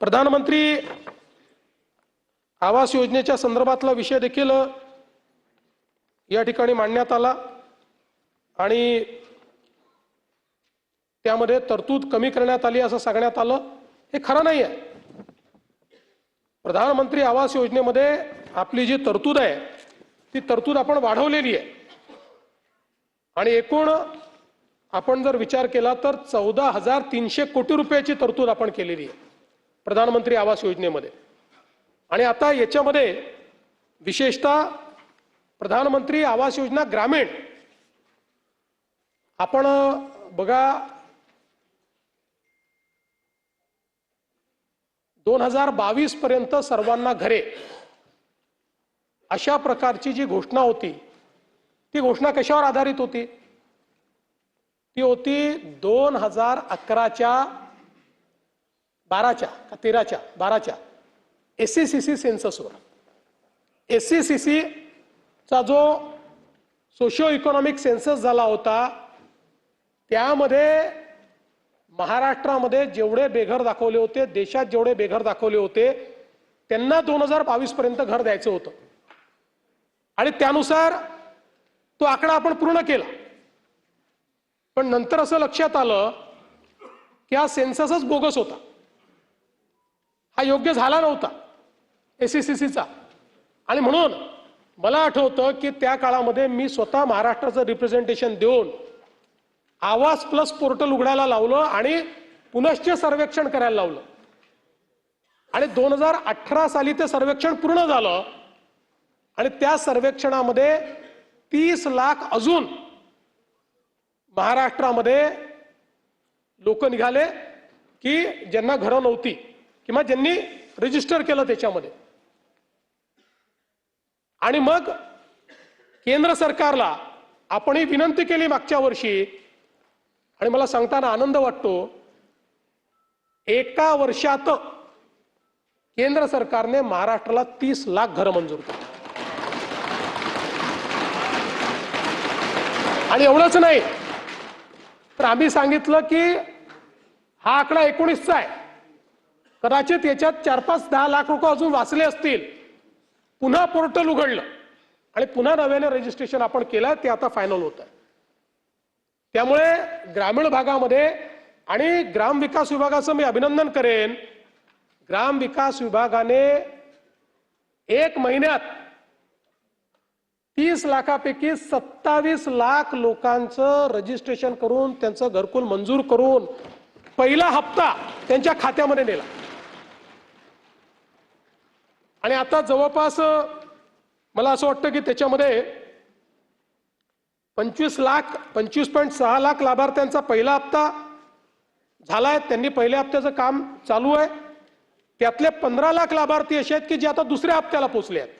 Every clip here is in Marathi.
प्रधानमंत्री आवास योजनेच्या संदर्भातला विषय देखील या ठिकाणी मांडण्यात आला आणि त्यामध्ये तरतूद कमी करण्यात आली असं सांगण्यात आलं। हे खरं नाही आहे। प्रधानमंत्री आवास योजनेमध्ये आपली जी तरतूद आहे ती तरतूद आपण वाढवलेली आहे आणि एकूण आपण जर विचार केला तर 14,300 कोटी रुपयाची तरतूद आपण केलेली आहे प्रधानमंत्री आवास योजनेमध्ये। आणि आता याच्यामध्ये विशेषतः प्रधानमंत्री आवास योजना ग्रामीण आपण बघा 2022 पर्यंत सर्वांना घरे अशा प्रकारची जी घोषणा होती ती घोषणा कशावर आधारित होती? ती होती 2011च्या 12च्या एससीसीसी सेन्ससवर। एससीसीसी चा जो सोशिओ इकॉनॉमिक सेन्सस झाला होता त्यामध्ये महाराष्ट्रामध्ये जेवढे बेघर दाखवले होते, देशात जेवढे बेघर दाखवले होते त्यांना 2022 पर्यंत घर द्यायचं होतं आणि त्यानुसार तो आकडा आपण पूर्ण केला। पण नंतर असं लक्षात आलं की हा सेन्ससच बोगस होता, हा योग्य झाला नव्हता एससीसीचा। आणि म्हणून मला आठवतं की त्या काळामध्ये मी स्वतः महाराष्ट्राचं रिप्रेझेंटेशन देऊन आवास प्लस पोर्टल उघडायला लावलं आणि पुनश्च सर्वेक्षण करायला लावलं आणि 2018 साली ते सर्वेक्षण पूर्ण झालं आणि त्या सर्वेक्षणामध्ये 30 लाख अजून महाराष्ट्रामध्ये लोक निघाले की ज्यांना घरं नव्हती किंवा ज्यांनी रजिस्टर केलं त्याच्यामध्ये। आणि मग केंद्र सरकारला आपण ही विनंती केली मागच्या वर्षी आणि मला सांगताना आनंद वाटतो एका वर्षात केंद्र सरकारने महाराष्ट्राला 30 लाख घरं मंजूर केली। आणि एवढंच नाही तर आम्ही सांगितलं की हा आकडा 19चा आहे, कदाचित याच्यात 4-5-10 लाख रुपये अजून वाचले असतील। पुन्हा पोर्टल उघडलं आणि पुन्हा नव्याने रजिस्ट्रेशन आपण केलं, ते आता फायनल होत आहे। त्यामुळे ग्रामीण भागामध्ये आणि ग्रामविकास विभागाचं मी अभिनंदन करेन, ग्रामविकास विभागाने 1 महिन्यात 30 लाखापैकी 27 लाख लोकांचं रजिस्ट्रेशन करून त्यांचं घरकुल मंजूर करून पहिला हप्ता त्यांच्या खात्यामध्ये नेला। आणि आता जवळपास मला असं वाटतं की त्याच्यामध्ये 25.6 लाख लाभार्थ्यांचा पहिला हप्ता झालाय, त्यांनी पहिल्या हप्त्याचं काम चालू आहे। त्यातले 15 लाख लाभार्थी असे आहेत की जे आता दुसऱ्या हप्त्याला पोहोचले आहेत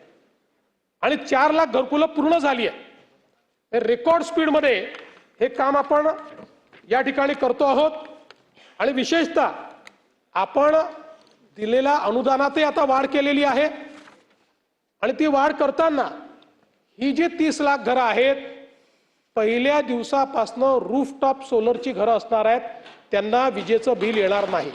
आणि 4 लाख घरकुलं पूर्ण झाली आहे। रेकॉर्ड स्पीडमध्ये हे काम आपण या ठिकाणी करतो आहोत आणि विशेषतः आपण दिलेल्या अनुदानातही आता वाढ केलेली आहे आणि ती वाढ करताना ही जी 30 लाख घरं आहेत पहिल्या दिवसापासून रूफटॉप सोलरची घरं असणार आहेत, त्यांना विजेचं बिल येणार नाही।